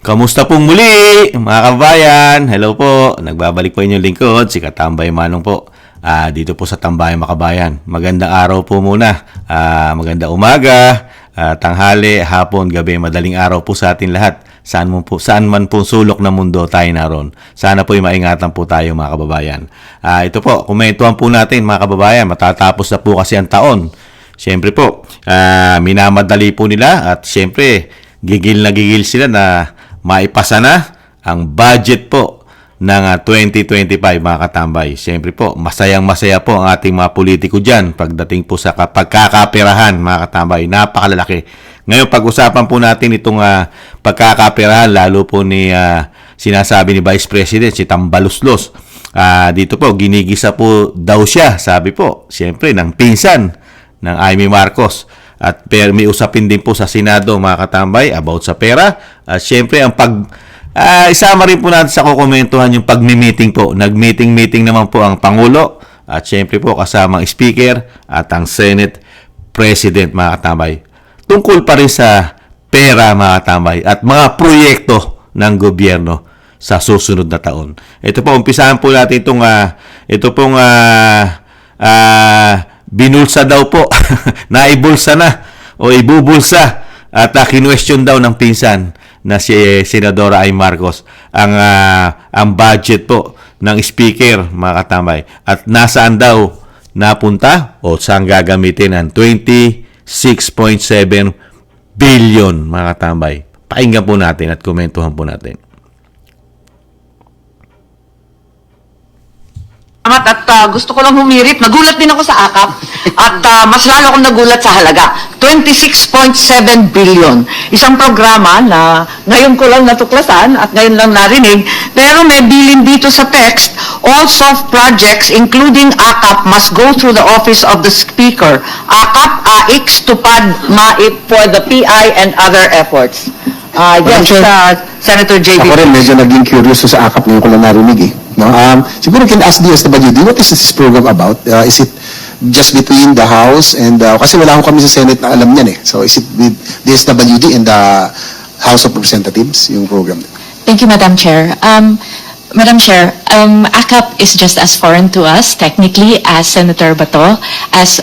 Kamusta pong muli, mga kabayan? Hello po, nagbabalik po inyong lingkod, si Katambay Manong po. Dito po sa Tambayan Makabayan. Magandang araw po muna. Magandang umaga, tanghali, hapon, gabi, madaling araw po sa atin lahat. Saan man po sulok ng mundo tayo naroon. Sana po maingatan po tayo, mga kababayan. Ito po, kumentuhan po natin, mga kababayan. Matatapos na po kasi ang taon. Siyempre po, minamadali po nila at siyempre, gigil na gigil sila na maipasa na ang budget po ng 2025, mga katambay. Siyempre po, masayang-masaya po ang ating mga politiko dyan pagdating po sa pagkakaperahan, mga katambay. Napakalalaki. Ngayon, pag-usapan po natin itong pagkakaperahan, lalo po ni sinasabi ni Vice President, si Tambaluslos. Dito po, ginigisa po daw siya, sabi po, siyempre, ng pinsan ng Amy Marcos. At may usapin din po sa Senado, mga katambay, about sa pera. At syempre, ang isama rin po natin sa kukomentuhan yung pag-meeting po. Nag-meeting naman po ang Pangulo. At syempre po, kasamang Speaker at ang Senate President, mga katambay. Tungkol pa rin sa pera, mga katambay, at mga proyekto ng gobyerno sa susunod na taon. Ito po, umpisahan po natin itong binulsa daw po, naibulsa na o ibubulsa at kinwestiyon daw ng pinsan na si Senadora Ay Marcos ang budget po ng speaker, mga katambay, at nasaan daw napunta o saan gagamitin ang 26.7 billion, mga katambay. Pakinggan po natin at komentuhan po natin. At gusto ko lang humirit. Nagulat din ako sa AKAP at mas lalo akong nagulat sa halaga. 26.7 billion. Isang programa na ngayon ko lang natuklasan at ngayon lang narinig, pero may bilin dito sa text, all soft projects including AKAP must go through the office of the Speaker. AKAP, AIX, TUPAD, MAIP for the PI and other efforts. Yes, Senator J.B. Ako rin medyo naging curious sa AKAP ngayon ko lang narinig eh. No? Siguro can ask DSWD, what is this program about? Is it just between the House and, kasi wala akong kami sa Senate na alam niyan eh. So is it with DSWD and the House of Representatives, yung program? Thank you, Madam Chair. Madam Chair, ACAP is just as foreign to us, technically, as Senator Bato, as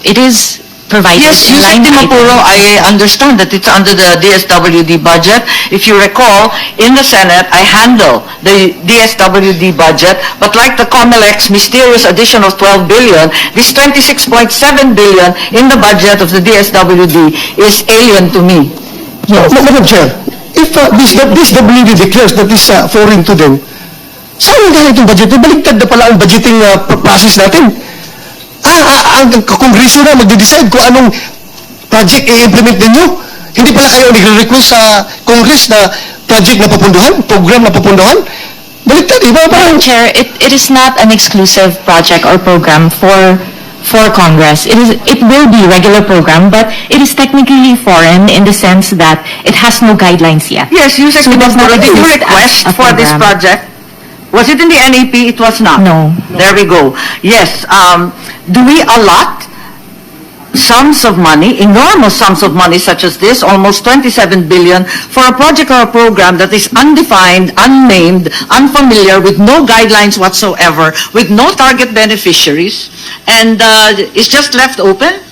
it is provided Yes, in Yusek line Dimapuro, I understand that it's under the DSWD budget. If you recall, in the Senate, I handle the DSWD budget, but like the COMELEC's mysterious addition of 12 billion, this 26.7 billion in the budget of the DSWD is alien to me. Yes. Madam Chair, if DSWD declares that is foreign to them, saan galing itong budget? Baligtad na pala ang budgeting process natin. Ang Kongreso na magde-decide kung anong project i-implement ninyo. Hindi pala kayo nagre-request sa Congress na project na papunduhan, program na papunduhan. Baliktad, iba ba? Madam Chair, it is not an exclusive project or program for Congress. It will be regular program, but it is technically foreign in the sense that it has no guidelines yet. Yes, Yusek So it does not Dimapuro, did you exist request as a for this program. project? Was it in the NAP? It was not. No. There we go. Yes. Do we allot sums of money, enormous sums of money such as this, almost 27 billion, for a project or a program that is undefined, unnamed, unfamiliar, with no guidelines whatsoever, with no target beneficiaries, and is just left open?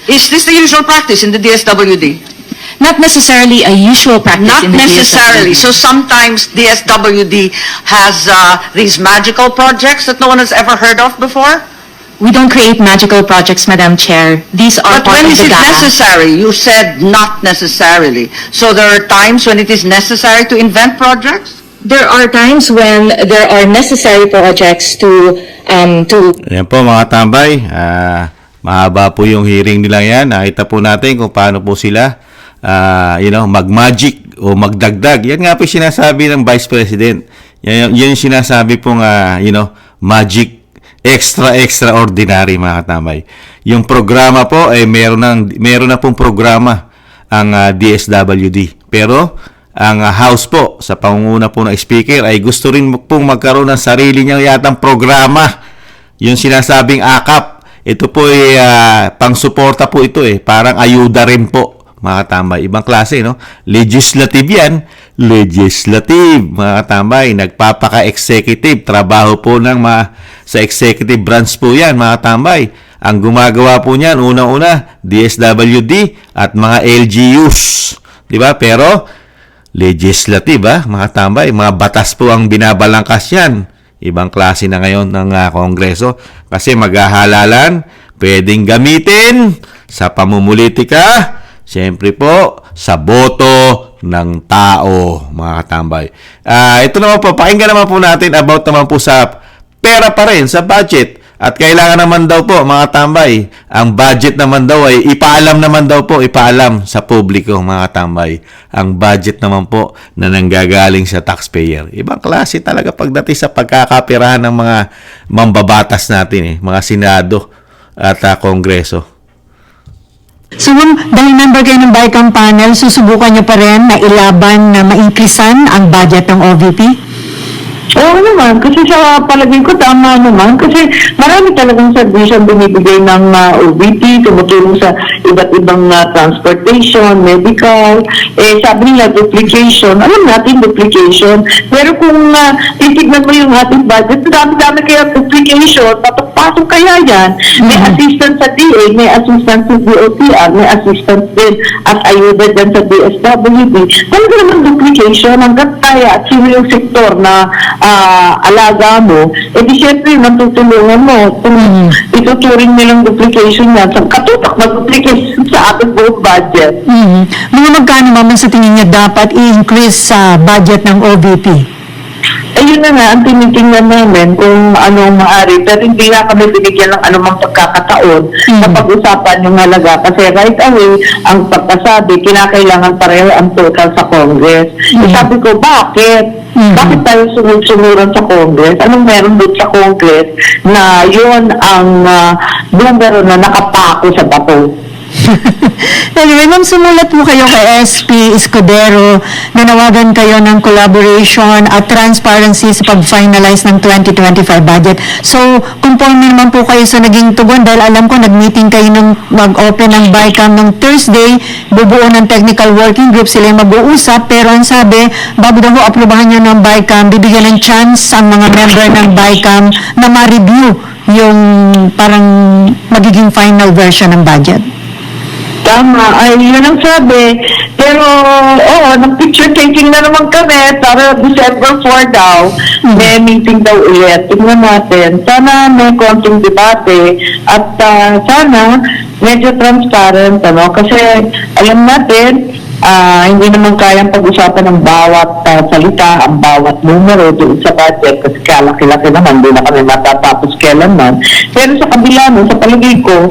Is this the usual practice in the DSWD? Not necessarily a usual practice Not in the necessarily. DSWD. So sometimes DSWD has these magical projects that no one has ever heard of before? We don't create magical projects, Madam Chair. These are But part when of is the it GAA. necessary? You said not necessarily. So there are times when it is necessary to invent projects? There are times when there are necessary projects to Ayan po, mga tambay. Mahaba po yung hearing nila yan. Nakita po natin kung paano po sila mag-magic o magdagdag. Yan nga po yung sinasabi ng Vice President. Yan yung sinasabi pong magic extraordinary, mga katambay. Yung programa po ay meron na pong programa ang DSWD. Pero ang House po sa pangunguna po ng Speaker ay gusto rin pong magkaroon ng sarili niyang yatang programa. Yung sinasabing AKAP, ito po ay pang-suporta po ito parang ayuda rin po mga katambay. Ibang klase, no? Legislative yan. Legislative, mga katambay. Nagpapaka-executive. Trabaho po ng sa executive branch po yan, mga katambay. Ang gumagawa po niyan, unang-una, DSWD at mga LGUs. Diba? Pero, legislative, mga katambay. Mga batas po ang binabalangkas yan. Ibang klase na ngayon ng Kongreso. Kasi maghahalalan, pwedeng gamitin sa pamumulitika, siyempre po, sa boto ng tao, mga katambay. Ito naman po, pakinggan naman po natin about naman po sa pera pa rin, sa budget. At kailangan naman daw po, mga tambay, ang budget naman daw ay ipaalam naman daw po, ipaalam sa publiko, mga tambay. Ang budget naman po na nanggagaling sa taxpayer. Ibang klase talaga pagdating sa pagkakapirahan ng mga mambabatas natin, mga Senado at Kongreso. So, dahil member kayo ng BICAM panel, susubukan niyo pa rin na ilaban na maingkrisan ang budget ng OVP? Oo naman, kasi sa palagay ko tama naman, kasi marami talagang servisyon binibigay ng OVP, tumutulong sa iba't ibang transportation, medical, sabi nila duplication, alam natin duplication, pero kung titignan mo yung ating budget, dami-dami kaya duplication, pasok kaya yan, may assistance sa DA, may assistance sa DOTR, may assistance din at ayuda dyan sa DSWD, talaga naman duplication, hanggang kaya at sino yung sektor na alaga mo, di syempre natutulungan mo kung ituturing nilang duplication yan, katutak na duplication sa ating buong budget. Mga magkano naman sa tingin niyo dapat i-increase sa budget ng OVP? Ayun na nga, ang tinitingnan namin kung anong maaari, pero hindi nga kami binigyan ng anumang pagkakataon na pag-usapan yung halaga. Kasi right away, ang pagkasabi, kinakailangan pareho ang total sa Congress. Sabi ko, bakit? Bakit tayo sunod-sunuran sa Congress? Anong meron doon sa Congress na yun ang numero na nakapako sa bato? Anyway, ma'am, sumulat po kayo kay SP Escudero, nanawagan kayo ng collaboration at transparency sa pag-finalize ng 2025 budget. So, conforme naman po kayo sa naging tugon dahil alam ko nag-meeting kayo nung mag-open ng BICAM nung Thursday, bubuo ng technical working group, sila yung mag-uusap, pero ang sabi, bago daw ho aprubahan nyo ng BICAM, bibigyan ng chance ang mga member ng BICAM na ma-review yung parang magiging final version ng budget. Tama, ay yun ang sabi. Pero, oo, nag-picture taking na naman kami para December 4 daw. May meeting daw ulit. Tingnan natin. Sana may konting debate at sana medyo transparent, ano? Kasi alam natin, hindi naman kayang pag-usapan ng bawat salita, ang bawat numero doon sa budget kasi kalaki-laki naman, hindi na kami matatapos kailanman. Pero sa kabila nun, sa palagay ko,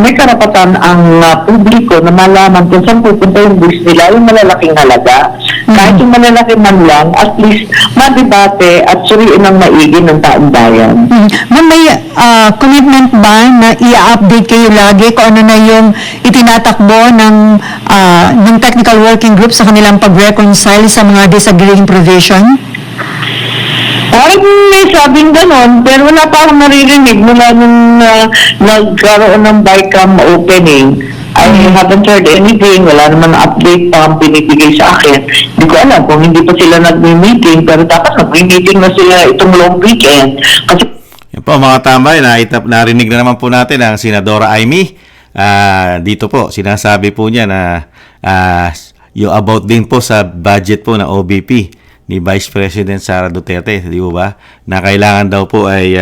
may karapatan ang publiko na malaman kung saan pupunta yung buwis nila, yung malalaking halaga. Kahit yung malalaki man lang, at least madebate at suriin ang maigi ng taong bayan. Ma'am, may commitment ba na i-update kayo lagi kung ano na yung itinatakbo ng technical working group sa kanilang pag-reconcile sa mga disagreeing provision? Ay, may sabing ganon, pero wala pa akong naririnig mula nung nagkaroon ng BICAM opening. I haven't heard anything, wala naman update pa ang binibigay sa akin. Hindi ko alam kung hindi pa sila nag-meeting, pero dapat nag-meeting na sila itong long weekend. Kasi Yan po, mga tambay, narinig na naman po natin ang Senadora Amy. Dito po, sinasabi po niya na yung about din po sa budget po ng OBP ni Vice President Sara Duterte, di ba? Na kailangan daw po ay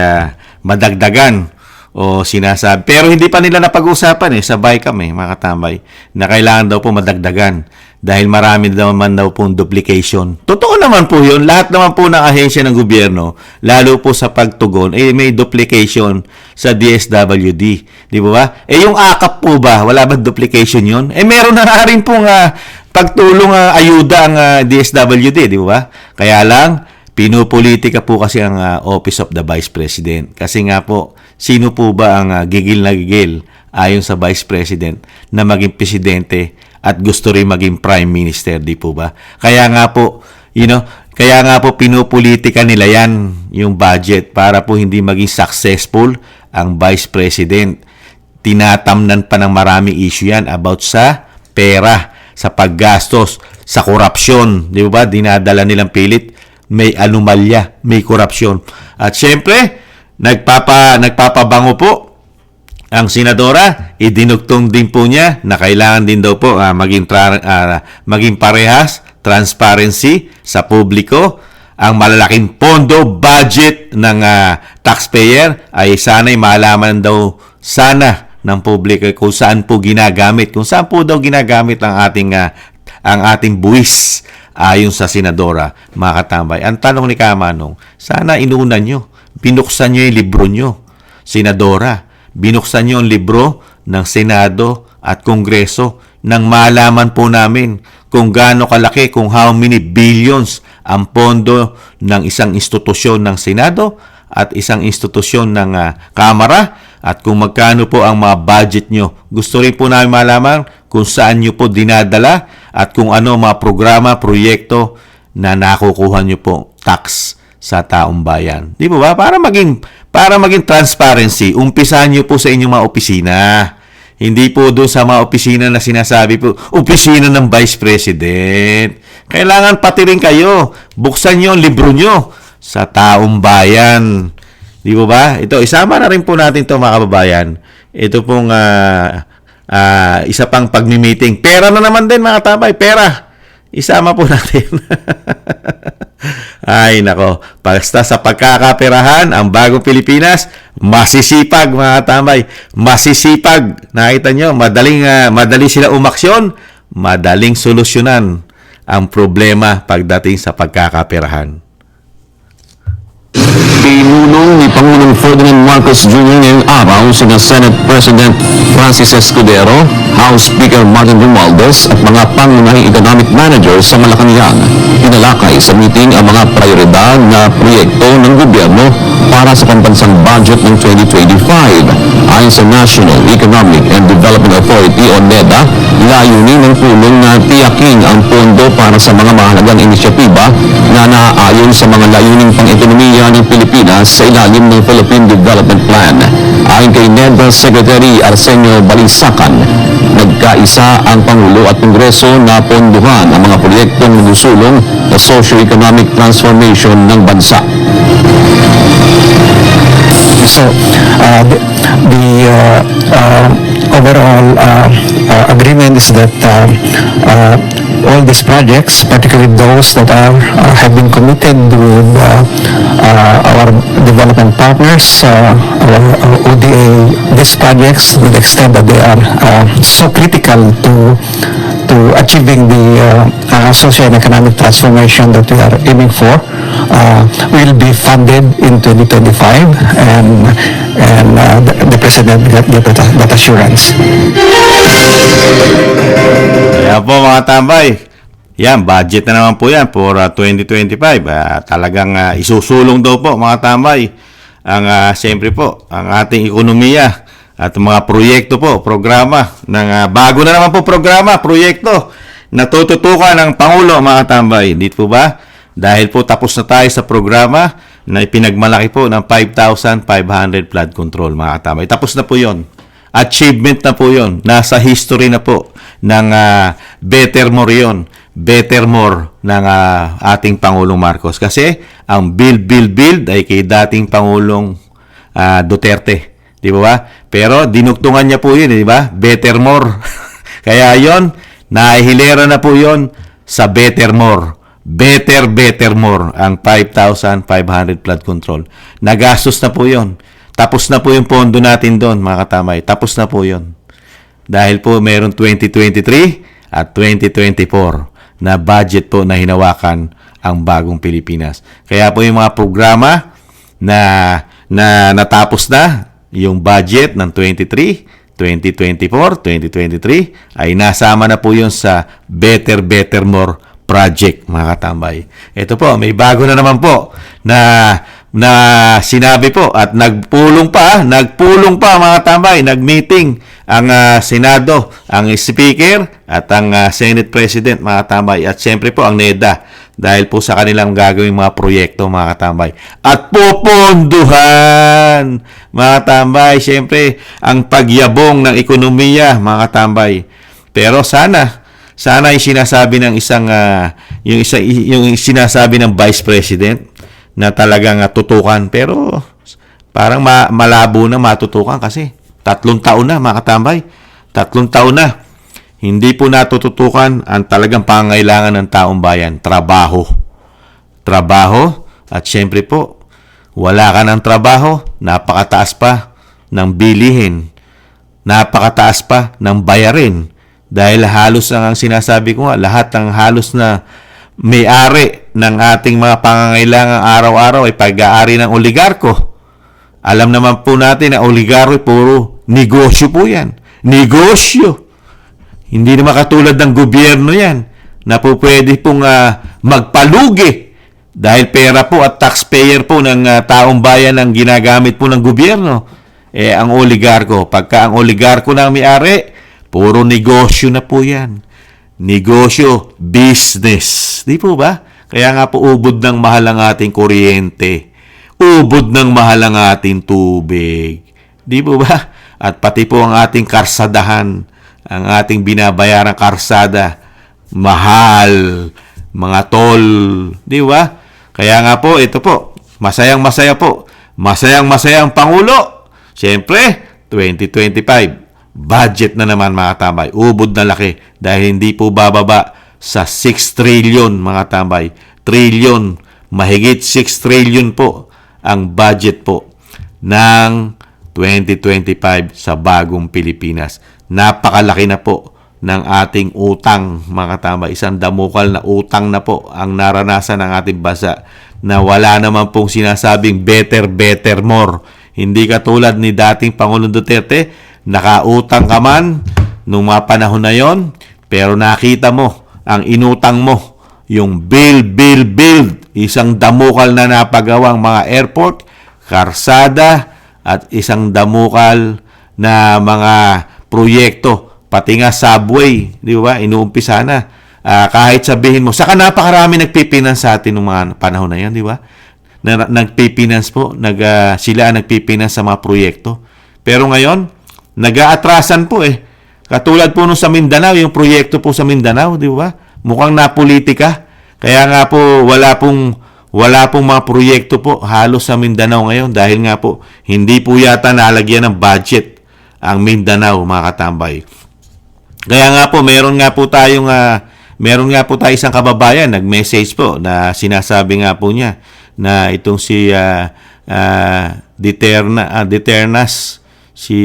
madagdagan o sinasabi. Pero hindi pa nila napag-usapan sa BICAM mga katambay, na kailangan daw po madagdagan dahil marami naman daw pong duplication. Totoo naman po yun. Lahat naman po ng ahensya ng gobyerno, lalo po sa pagtugon, may duplication sa DSWD. Di ba? Yung AKAP po ba? Wala ba duplication yun? Meron na nga rin pong pagtulong ayuda ang DSWD. Di ba? Kaya lang, pinupolitika po kasi ang Office of the Vice President. Kasi nga po, sino po ba ang gigil na gigil ayon sa Vice President na maging presidente at gusto rin maging Prime Minister, di po ba? Kaya nga po, kaya nga po pinupolitika nila yan, yung budget, para po hindi maging successful ang Vice President. Tinatamnan pa ng maraming issue yan about sa pera, sa paggastos, sa korupsyon. Di ba? Dinadala nilang pilit. May anomalya, may korupsyon. At syempre, nagpapabango po ang senadora, idinugtong din po niya na kailangan din daw po maging parehas, transparency sa publiko. Ang malalaking pondo, budget ng taxpayer ay sana'y malaman daw sana ng publiko kung saan po ginagamit, kung saan po daw ginagamit ang ating buwis ayon sa senadora, mga katambay. Ang tanong ni Kamanong, sana inuunan nyo, binuksan nyo yung libro nyo, senadora, binuksan nyo ang libro ng Senado at Kongreso nang malaman po namin kung gaano kalaki, kung how many billions ang pondo ng isang institusyon ng Senado at isang institusyon ng Kamara at kung magkano po ang mga budget nyo. Gusto rin po namin malaman kung saan nyo po dinadala at kung ano mga programa, proyekto na nakukuha nyo po tax sa taong bayan. Di ba? Para maging transparency, umpisahan nyo po sa inyong mga opisina. Hindi po doon sa mga opisina na sinasabi po, opisina ng Vice President. Kailangan pati rin kayo, buksan nyo ang libro nyo sa taong bayan. Di ba? Ito, isama na rin po natin ito mga kababayan. Ito pong isa pang pagmi-meeting. Pera na naman din mga tabay, pera. Isama po natin. Ay, nako. Basta sa pagkakaperahan, ang bagong Pilipinas, masisipag mga tambay. Masisipag. Nakita nyo, madali sila umaksyon, madaling solusyonan ang problema pagdating sa pagkakaperahan. Pinulong ni Pangulong Ferdinand Marcos Jr. ngayong araw sina Senate President Francis Escudero, House Speaker Martin Romualdez at mga pangunahing economic managers sa Malacanang. Pinalakay sa meeting ang mga prioridad na proyekto ng gobyerno para sa pambansang budget ng 2025. Ayon sa National Economic and Development Authority o NEDA, layunin ng pulong na tiyaking ang pondo para sa mga mahalagang inisyatiba na naaayon sa mga layuning pang-ekonomiya ng Pilipinas sa ilalim ng Philippine Development Plan. Ayon kay NEDA Secretary Arsenio Balisacan, nagkaisa ang Pangulo at Kongreso na ponduhan ang mga proyektong nagsusulong sa socio-economic transformation ng bansa. So, the overall agreement is that all these projects, particularly those that have been committed with our development partners, our ODA, these projects, to the extent that they are so critical to achieving the social and economic transformation that we are aiming for, will be funded in 2025, and the President got that assurance. Kaya po mga tambay, yan, budget na naman po yan for 2025. Talagang isusulong daw po mga tambay ang siyempre po ang ating ekonomiya at mga proyekto po, programa ng bago na naman po programa, proyekto na tututukan ng Pangulo mga tambay. Dito po ba? Dahil po tapos na tayo sa programa na ipinagmalaki po ng 5,500 flood control mga tambay. Tapos na po yon. Achievement na po yon. Nasa history na po ng better more yon. Better more ng ating Pangulong Marcos. Kasi ang build ay kay dating Pangulong Duterte. Di ba? Pero dinugtungan niya po yun, di ba? Better more. Kaya yon, nahihilera na po yon sa better more. Better more ang 5,500 flood control. Nagastos na po yon. Tapos na po yung pondo natin doon, mga katamay. Tapos na po yon. Dahil po meron 2023 at 2024 na budget po na hinawakan ang bagong Pilipinas. Kaya po yung mga programa na natapos na, yung budget ng 2023, 2024, 2023 ay nasama na po yun sa Better More project, mga katambay. Ito po, may bago na naman po na sinabi po at nagpulong pa mga tambay, nagmeeting ang Senado, ang Speaker at ang Senate President, mga tambay, at siyempre po ang NEDA dahil po sa kanilang gagawing mga proyekto, mga katambay. At poponduhan, mga katambay, siyempre ang pagyabong ng ekonomiya, mga katambay. Pero sana yung sinasabi ng yung sinasabi ng Vice President na talagang tutukan, pero parang malabo na matutukan kasi 3 taon na, mga katambay. 3 taon na. Hindi po natututukan ang talagang pangangailangan ng taong bayan, trabaho. Trabaho, at syempre po, wala ka ng trabaho, napakataas pa ng bilihin, napakataas pa ng bayarin. Dahil halos ang sinasabi ko nga, lahat ng halos na may-ari ng ating mga pangangailangan araw-araw ay pag-aari ng oligarko. Alam naman po natin na oligarko puro negosyo po yan. Negosyo. Hindi naman katulad ng gobyerno yan na po pwede pong magpalugi dahil pera po at taxpayer po ng taong bayan ang ginagamit po ng gobyerno. Ang oligarko, pagka ang oligarko na may-ari, puro negosyo na po yan. Negosyo, business. Di po ba? Kaya nga po ubod ng mahal ang ating kuryente. Ubod ng mahal ang ating tubig. Di po ba? At pati po ang ating karsadahan, ang ating binabayarang karsada, mahal, mga toll. Di ba? Kaya nga po, ito po, masayang-masaya po. Masayang-masayang Pangulo. Siyempre, 2025. Budget na naman, mga tambay. Ubod na laki dahil hindi po bababa sa 6 trillion, mga tambay. Trillion, mahigit 6 trillion po ang budget po ng 2025 sa bagong Pilipinas. Napakalaki na po ng ating utang, mga tambay. Isang damukal na utang na po ang naranasan ng ating bansa na wala naman pong sinasabing better, better, more. Hindi katulad ni dating Pangulong Duterte, nakautang ka man nung mga panahon na yon, pero nakita mo ang inutang mo, yung build, isang damukal na napagawang mga airport, karsada, at isang damukal na mga proyekto, pati nga subway, di ba? Inuumpisa na. Kahit sabihin mo, saka napakarami nagpipinance sa atin ng mga panahon na yan, di ba? Nagpipinance po, sila ang nagpipinance sa mga proyekto. Pero ngayon, nag-aatrasan po eh. Katulad po nung sa Mindanao, yung proyekto po sa Mindanao, di ba? Mukhang napolitika. Kaya nga po, wala pong mga proyekto po halos sa Mindanao ngayon dahil nga po, hindi po yata nalagyan ng budget ang Mindanao, mga katambay. Kaya nga po, meron nga po tayo isang kababayan, nag-message po na sinasabi nga po niya na itong si Diternas, si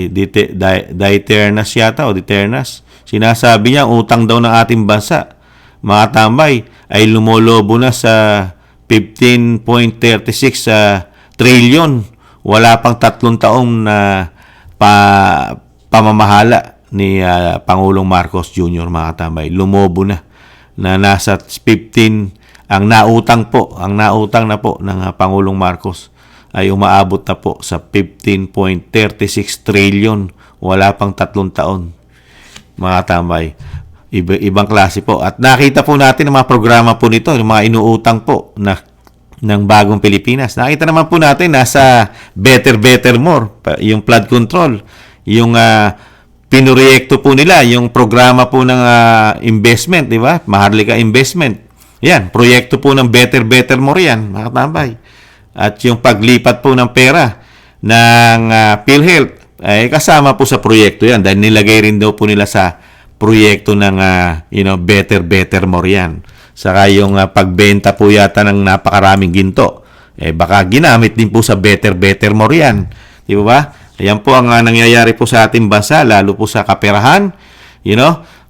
Diternas yata o Diternas, sinasabi niya utang daw ng ating bansa, mga tambay, ay lumolobo na sa 15.36 trillion. Wala pang 3 taong na pamamahala ni Pangulong Marcos Jr., mga tambay. Lumobo na nasa 15 ang nautang na po ng Pangulong Marcos ay umaabot na po sa 15.36 trillion. Wala pang 3 taon, mga tambay. Ibang klase po. At nakita po natin ang mga programa po nito, yung mga inuutang po ng bagong Pilipinas. Nakita naman po natin nasa better, better, more. Yung flood control. Yung pinureyekto po nila, yung programa po ng investment, di ba? Maharlika Investment. Yan, proyekto po ng better, better, more yan, mga tambay. At yung paglipat po ng pera ng PhilHealth ay kasama po sa proyekto yan dahil nilagay rin daw po nila sa proyekto ng better, better, more yan. Saka yung pagbenta po yata ng napakaraming ginto, baka ginamit din po sa better, better, more yan. Di ba? Ayan po ang nangyayari po sa ating bansa, lalo po sa kaperahan.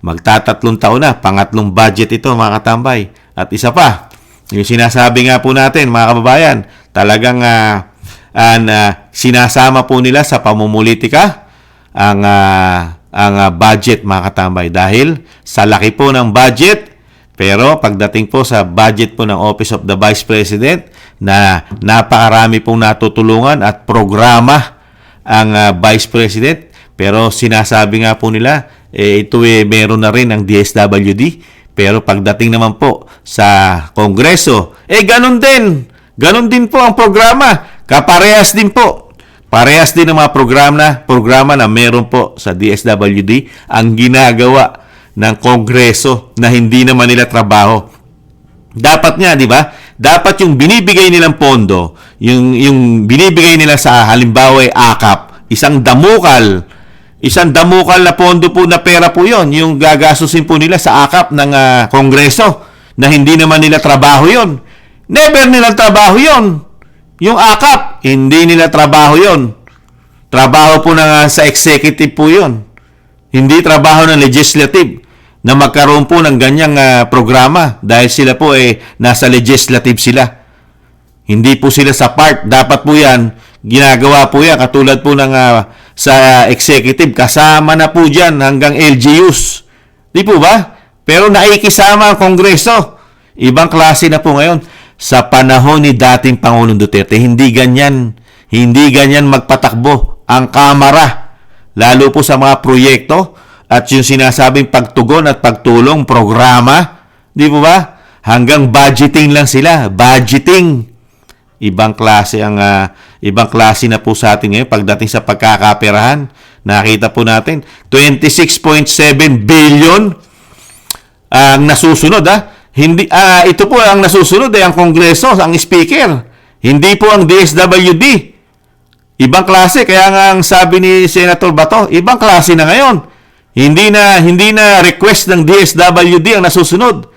Magtatatlong taon na, pangatlong budget ito, mga katambay. At isa pa, yung sinasabi nga po natin, mga kababayan, talagang sinasama po nila sa pamumulitika ang budget, mga katambay. Dahil sa laki po ng budget, pero pagdating po sa budget po ng Office of the Vice President na napakarami pong natutulungan at programa ang Vice President, pero sinasabi nga po nila, ito meron na rin ang DSWD. Pero pagdating naman po sa Kongreso, ganun din. Ganun din po ang programa. Kaparehas din po Parehas din ng mga programa na meron po sa DSWD ang ginagawa ng Kongreso na hindi naman nila trabaho. Dapat nga, di ba? Dapat yung binibigay nilang pondo, yung binibigay nila sa halimbawa AKAP, isang damukal na pondo po na pera po yon, yung gagasusin po nila sa AKAP ng Kongreso na hindi naman nila trabaho yon. Never nilang trabaho yon. Yung AKAP, hindi nila trabaho yon. Trabaho po sa executive po yon. Hindi trabaho ng legislative na magkaroon po ng ganyang programa dahil sila po nasa legislative sila. Hindi po sila sa part. Dapat po yan, ginagawa po yan katulad po ng sa executive. Kasama na po dyan hanggang LGUs. Di po ba? Pero naikisama ang Kongreso. Ibang klase na po ngayon. Sa panahon ni dating Pangulong Duterte, hindi ganyan magpatakbo ang Kamara, lalo po sa mga proyekto at yung sinasabing pagtugon at pagtulong programa, di po ba? Hanggang budgeting lang sila, budgeting. Ibang klase na po sa atin ngayon pagdating sa pagkakaperahan. Nakita po natin 26.7 billion ang nasusunod Hindi ito po ang nasusunod ang Kongreso, ang Speaker. Hindi po ang DSWD. Ibang klase, kaya nga ang sabi ni Senator Bato, ibang klase na ngayon. Hindi na request ng DSWD ang nasusunod.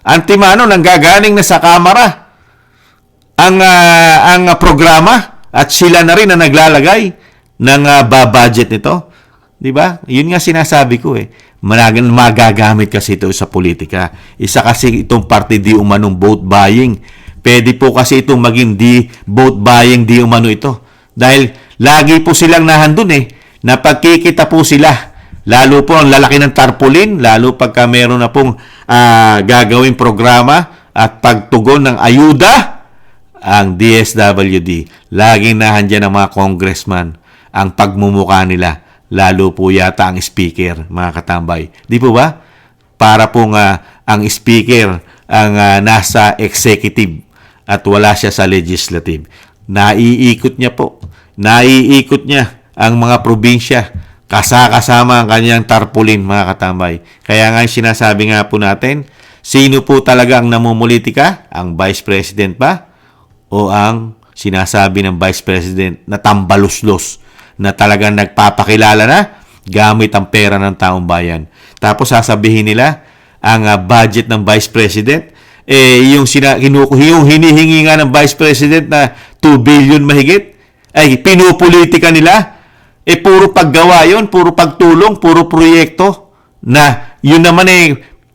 Antimano nanggagaling na sa Kamara ang programa at sila na rin ang naglalagay ng budget nito. 'Di ba? Yun nga sinasabi ko magagamit kasi ito sa politika. Isa kasi itong parte di umanong vote buying. Pwede po kasi itong maging di vote buying di umano ito. Dahil lagi po silang nahandun na pagkikita po sila. Lalo po ang lalaki ng tarpaulin, lalo pagka meron na pong gagawing programa at pagtugon ng ayuda, ang DSWD. Laging nahandyan ng mga congressman ang pagmumukha nila. Lalo po yata ang speaker, mga katambay. Di po ba? Para pong ang speaker ang nasa executive at wala siya sa legislative. Naiikot niya ang mga probinsya kasama ang kanyang tarpaulin, mga katambay. Kaya nga sinasabi nga po natin, sino po talaga ang namumulitika? Ang Vice President ba? O ang sinasabi ng Vice President na tambaluslos? Na talagang nagpapakilala na gamit ang pera ng taong bayan. Tapos sasabihin nila ang budget ng Vice President, yung hinihingi nga ng Vice President na 2 billion mahigit, ay pinupolitika nila, puro paggawa yun, puro pagtulong, puro proyekto, na yun naman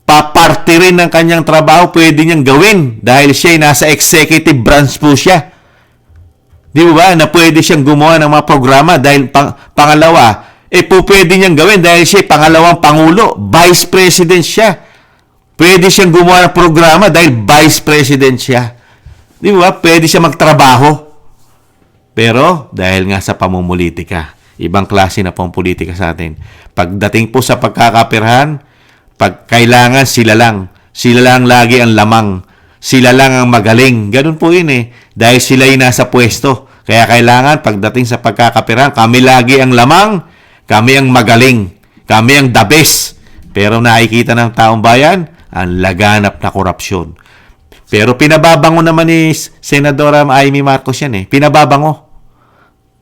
paparte rin ng kanyang trabaho, pwede niyang gawin dahil siya nasa executive branch po siya. Di ba? Na pwede siyang gumawa ng mga programa dahil pangalawa, po pwede niyang gawin dahil siya pangalawang pangulo, Vice President siya. Pwede siyang gumawa ng programa dahil Vice President siya. Di ba? Pwede siya magtrabaho. Pero dahil nga sa pamumulitika, ibang klase na pong politika sa atin. Pagdating po sa pagkakaperahan, pag kailangan sila lang lagi ang lamang. Sila lang ang magaling. Ganun po yun Dahil sila yung nasa pwesto. Kaya kailangan pagdating sa pagkakaperahan, kami lagi ang lamang, kami ang magaling, kami ang the best. Pero nakikita ng taong bayan, ang laganap na korupsyon. Pero pinababango naman ni Senadora Amy Marcos yan Pinababango.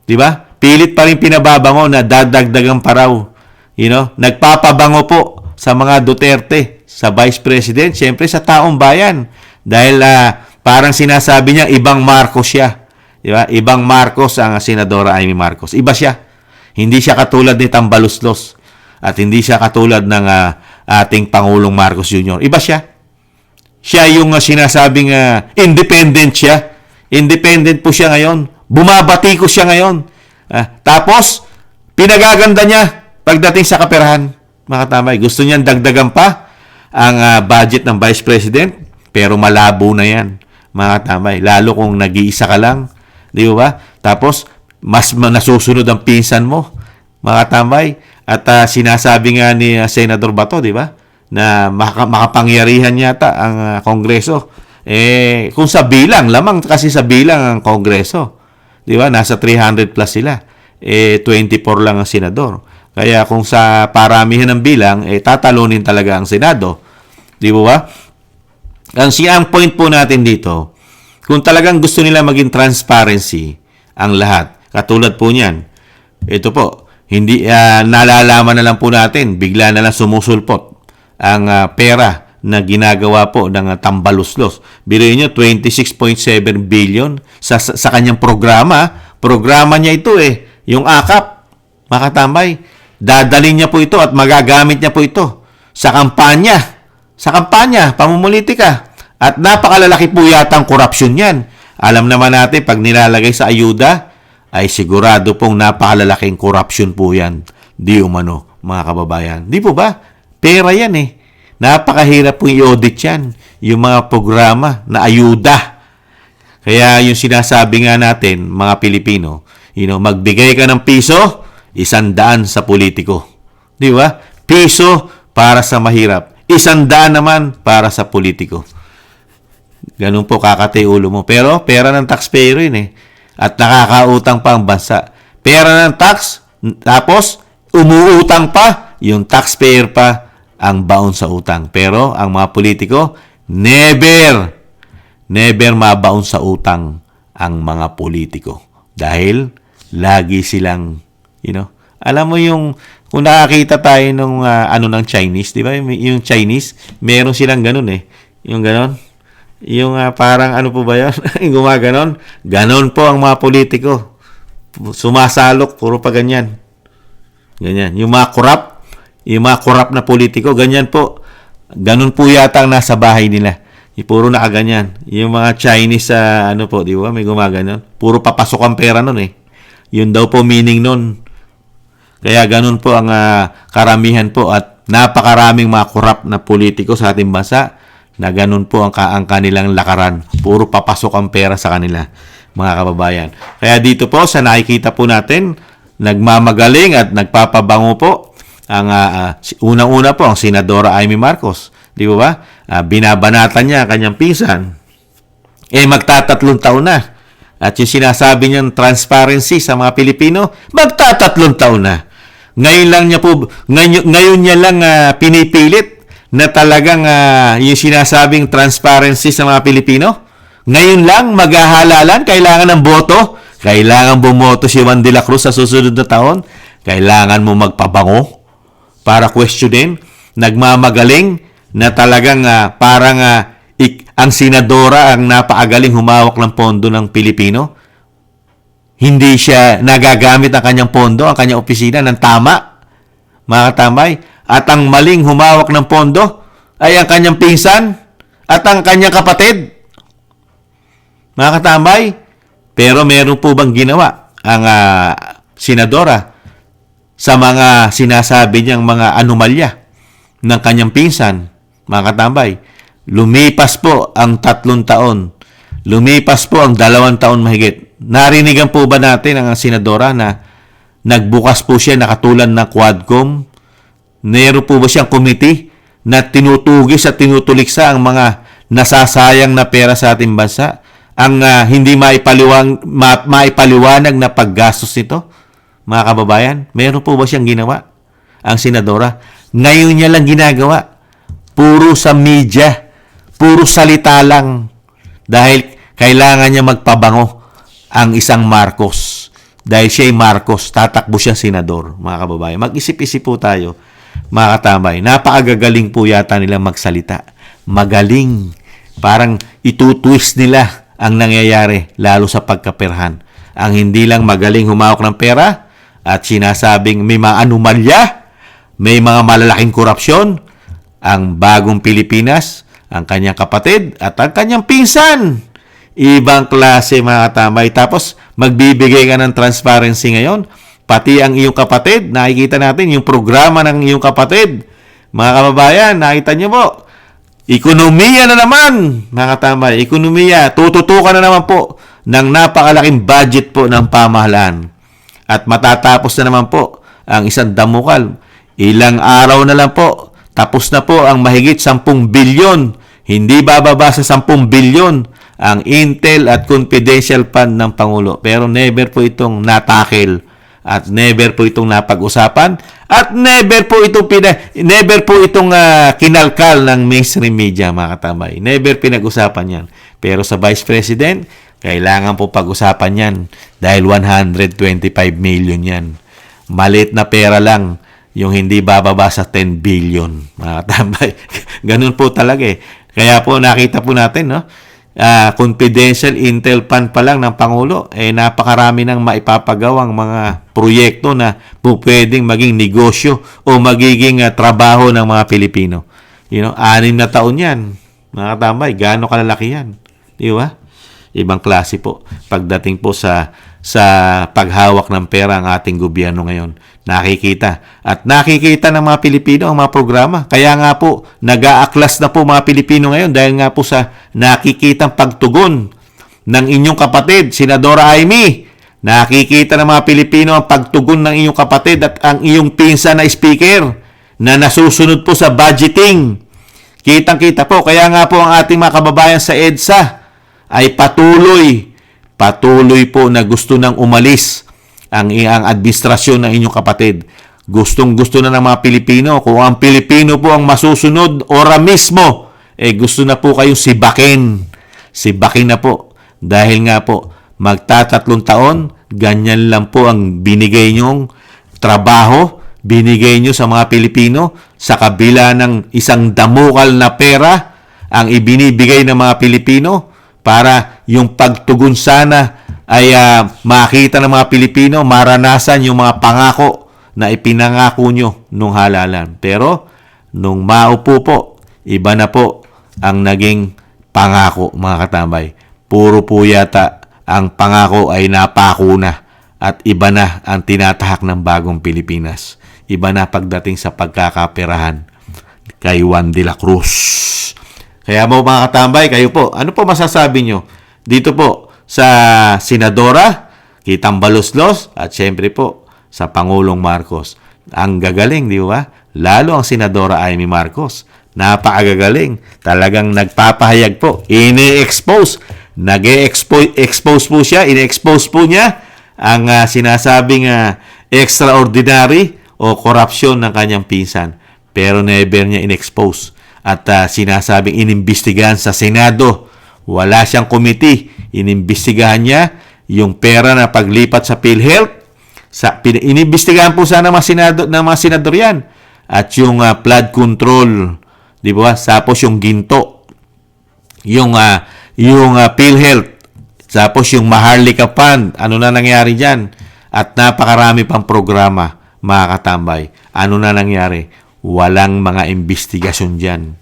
Di ba? Pilit pa rin pinababango na dadagdagan pa raw. Nagpapabango po sa mga Duterte, sa Vice President, siyempre sa taong bayan. Dahil parang sinasabi niya, ibang Marcos siya. Diba? Ibang Marcos ang Senadora Amy Marcos. Iba siya. Hindi siya katulad ni Tambaluslos. At hindi siya katulad ng ating Pangulong Marcos Jr. Iba siya. Siya yung sinasabing independent siya. Independent po siya ngayon. Bumabati ko siya ngayon. Tapos, pinagaganda niya pagdating sa kaperahan. Mga tamay, gusto niyang dagdagan pa ang budget ng Vice President. Pero malabo na yan, mga tamay. Lalo kung nag-iisa ka lang. Di ba? Tapos, mas nasusunod ang pinsan mo, mga tamay. At sinasabi nga ni Senador Bato, di ba? Na makapangyarihan yata ang Kongreso. Kung sa bilang, lamang kasi sa bilang ang Kongreso. Di ba? Nasa 300 plus sila. 24 lang ang senador. Kaya kung sa paramihan ng bilang, tatalunin talaga ang Senado. Di ba? Ang point po natin dito, kung talagang gusto nila maging transparency ang lahat, katulad po niyan, ito po, hindi nalalaman na lang po natin, bigla na lang sumusulpot ang pera na ginagawa po ng tambaluslos. Biruin nyo, 26.7 billion sa kanyang programa. Programa niya ito yung AKAP, makatambay. Dadalhin niya po ito at magagamit niya po ito sa kampanya. Sa kampanya, pamumulitika. At napakalalaki po yata ang korupsyon yan. Alam naman natin, pag nilalagay sa ayuda, ay sigurado pong napakalalaking korupsyon po yan. Di umano, mga kababayan. Di po ba? Pera yan Napakahirap po i-audit yan. Yung mga programa na ayuda. Kaya yung sinasabi nga natin, mga Pilipino, magbigay ka ng piso, 100 sa politiko. Di ba? Piso para sa mahirap. 100 naman para sa politiko. Ganun po kakatay ulo mo. Pero pera ng taxpayer yun At nakakautang pa ang bansa. Pera ng tax, tapos umuutang pa, yung taxpayer pa ang baon sa utang. Pero ang mga politiko, never mabaon sa utang ang mga politiko. Dahil lagi silang, alam mo yung, kung nakakita tayo ng Chinese, di ba? Yung Chinese, meron silang ganun Yung ganun. Yung parang ano po ba yun? Gumaganon. Ganon po ang mga politiko. Sumasalok, puro pa ganyan. Ganyan. Yung mga corrupt na politiko, ganyan po. Ganon po yata ang nasa bahay nila. Puro nakaganyan. Yung mga Chinese, di ba? May gumaganon. Puro papasok ang pera nun Yun daw po meaning nun. Kaya ganun po ang karamihan po at napakaraming mga corrupt na politiko sa ating bansa na ganun po ang kanilang lakaran. Puro papasok ang pera sa kanila, mga kababayan. Kaya dito po sa nakikita po natin, nagmamagaling at nagpapabango po ang unang-una po ang Senadora Amy Marcos. Di ba? Binabanatan niya ang kanyang pinsan. Magtatatlong taon na. At yung sinasabi niyang transparency sa mga Pilipino, magtatatlong taon na. Ngayon niya lang pinipilit na talagang yung sinasabing transparency sa mga Pilipino. Ngayon lang maghahalalan, kailangan ng boto. Kailangan bumoto si Juan de la Cruz sa susunod na taon. Kailangan mo magpabango para questionin. Nagmamagaling na talagang parang ang senadora ang napaagaling humawak ng pondo ng Pilipino. Hindi siya nagagamit ang kanyang pondo, ang kanyang opisina ng tama, mga katambay. At ang maling humawak ng pondo ay ang kanyang pinsan at ang kanyang kapatid, mga katambay. Pero meron po bang ginawa ang senadora sa mga sinasabi niyang mga anomalya ng kanyang pinsan, mga katambay? Lumipas po ang 3 taon. Lumipas po ang 2 taon mahigit. Narinigan po ba natin ang senadora na nagbukas po siya nakatulad ng Quadcom? Meron po ba siyang committee na tinutugis at tinutuliksa ang mga nasasayang na pera sa ating bansa? Ang hindi maipaliwanag na paggastos nito? Mga kababayan, meron po ba siyang ginawa? Ang senadora? Ngayon niya lang ginagawa. Puro sa media. Puro salita lang. Dahil kailangan niya magpabango ang isang Marcos. Dahil siya ay Marcos, tatakbo siya senador, mga kababayan. Mag-isip-isip po tayo, mga katambay. Napakagagaling po yata nila magsalita. Magaling. Parang itutwist nila ang nangyayari, lalo sa pagkaperhan. Ang hindi lang magaling humawak ng pera at sinasabing may mga anomalya, may mga malalaking korupsyon, ang bagong Pilipinas, ang kanyang kapatid at ang kanyang pinsan. Ibang klase, mga katambay. Tapos, magbibigay ka ng transparency ngayon. Pati ang iyong kapatid, nakikita natin yung programa ng iyong kapatid. Mga kababayan, nakita niyo po. Ekonomiya na naman, mga katambay. Ekonomiya. Tututukan na naman po ng napakalaking budget po ng pamahalaan. At matatapos na naman po ang isang damukal. Ilang araw na lang po. Tapos na po ang mahigit 10 bilyon. Hindi bababa sa 10 bilyon ang Intel at confidential fund ng Pangulo. Pero never po itong natakil at never po itong napag-usapan at never po itong kinalkal ng mainstream media, mga katambay. Never pinag-usapan yan. Pero sa Vice President, kailangan po pag-usapan yan dahil 125 million yan. Maliit na pera lang yung hindi bababa sa 10 billion, mga katambay. Ganun po talaga eh. Kaya po nakita po natin, no? Confidential Intel fund pa lang ng Pangulo, napakarami ng maipapagawang mga proyekto na pwedeng maging negosyo o magiging trabaho ng mga Pilipino. 6 na taon yan, mga katambay. Gaano kalalaki yan? Di ba? Ibang klase po pagdating po sa paghawak ng pera ang ating gobyerno ngayon. Nakikita ng mga Pilipino ang mga programa. Kaya nga po nag-aaklas na po mga Pilipino ngayon dahil nga po sa nakikitang pagtugon ng inyong kapatid, Senadora Amy. Nakikita ng mga Pilipino ang pagtugon ng inyong kapatid at ang iyong pinsan na speaker na nasusunod po sa budgeting. Kitang-kita po. Kaya nga po ang ating mga kababayan sa EDSA ay patuloy po na gusto nang umalis ang administrasyon ng inyong kapatid. Gustong-gusto na ng mga Pilipino. Kung ang Pilipino po ang masusunod ora mismo, gusto na po kayong sibakin. Sibakin na po. Dahil nga po, magtatatlong taon, ganyan lang po ang binigay nyong trabaho, binigay nyo sa mga Pilipino, sa kabila ng isang damukal na pera, ang ibinibigay ng mga Pilipino, para yung pagtugon sana ay makita ng mga Pilipino, maranasan yung mga pangako na ipinangako nyo nung halalan. Pero, nung maupo po, iba na po ang naging pangako, mga katambay. Puro po yata ang pangako ay napako na at iba na ang tinatahak ng bagong Pilipinas. Iba na pagdating sa pagkakaperahan kay Juan de la Cruz. Kaya mo mga katambay, kayo po, ano po masasabi nyo dito po sa Senadora, Kitang Baluslos, at syempre po sa Pangulong Marcos? Ang gagaling, di ba? Lalo ang Senadora Amy Marcos. Napakagagaling. Talagang nagpapahayag po. Ini-expose. Nag-expose po siya. Ini-expose po niya ang sinasabing extraordinary o korupsyon ng kanyang pinsan. Pero never niya in-expose. At sinasabing inimbestigahan sa Senado. Wala siyang committee. Inimbestigahan niya yung pera na paglipat sa PhilHealth. Inimbestigahan po sana ng mga senador yan. At yung flood control, di ba? Tapos yung ginto. Yung PhilHealth. Tapos yung Maharlika Fund. Ano na nangyari dyan? At napakarami pang programa, mga katambay. Ano na nangyari? Walang mga investigasyon dyan.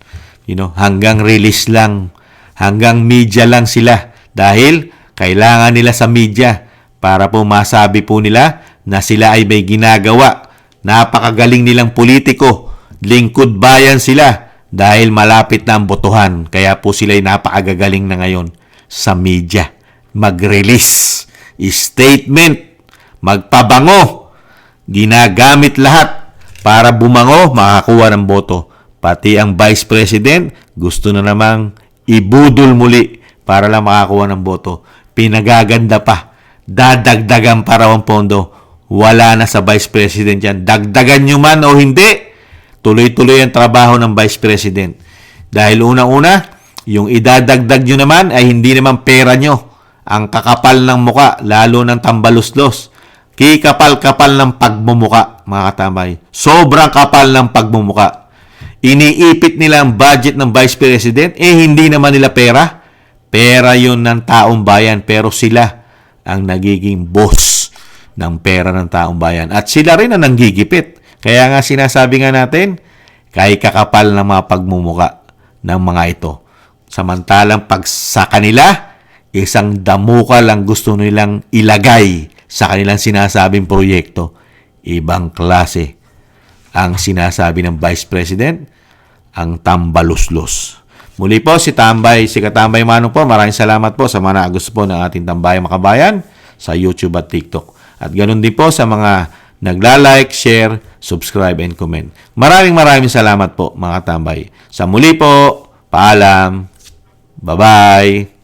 Hanggang release lang. Hanggang media lang sila. Dahil kailangan nila sa media para po masabi po nila na sila ay may ginagawa. Napakagaling nilang politiko. Lingkod bayan sila dahil malapit na ang botohan. Kaya po sila ay napakagagaling na ngayon sa media. Mag-release. Statement. Magpabango. Ginagamit lahat para bumango, makakuha ng boto. Pati ang Vice President, gusto na namang ibudol muli para lang makakuha ng boto. Pinagaganda pa. Dadagdagan pa raw ang pondo. Wala na sa Vice President yan. Dagdagan nyo man o hindi, tuloy-tuloy ang trabaho ng Vice President. Dahil unang-una, yung idadagdag nyo naman ay hindi naman pera nyo. Ang kakapal ng muka, lalo ng tambaluslos. Kikapal-kapal ng pagmumuka, mga katambay. Sobrang kapal ng pagmumuka. Iniipit nila ang budget ng Vice President, hindi naman nila pera. Pera yun ng taong bayan, pero sila ang nagiging boss ng pera ng taong bayan. At sila rin ang nanggigipit. Kaya nga sinasabi nga natin, kay kakapal ng mga pagmumuka ng mga ito. Samantalang pag sa kanila, isang damukal ang gusto nilang ilagay sa kanilang sinasabing proyekto. Ibang klase ang sinasabi ng Vice President, ang tambaluslos. Muli po, si Katambay Manong po. Maraming salamat po sa mga gusto po ng ating Tambayang Makabayan sa YouTube at TikTok. At ganoon din po sa mga nagla-like, share, subscribe, and comment. Maraming salamat po mga tambay. Sa muli po, paalam. Bye-bye.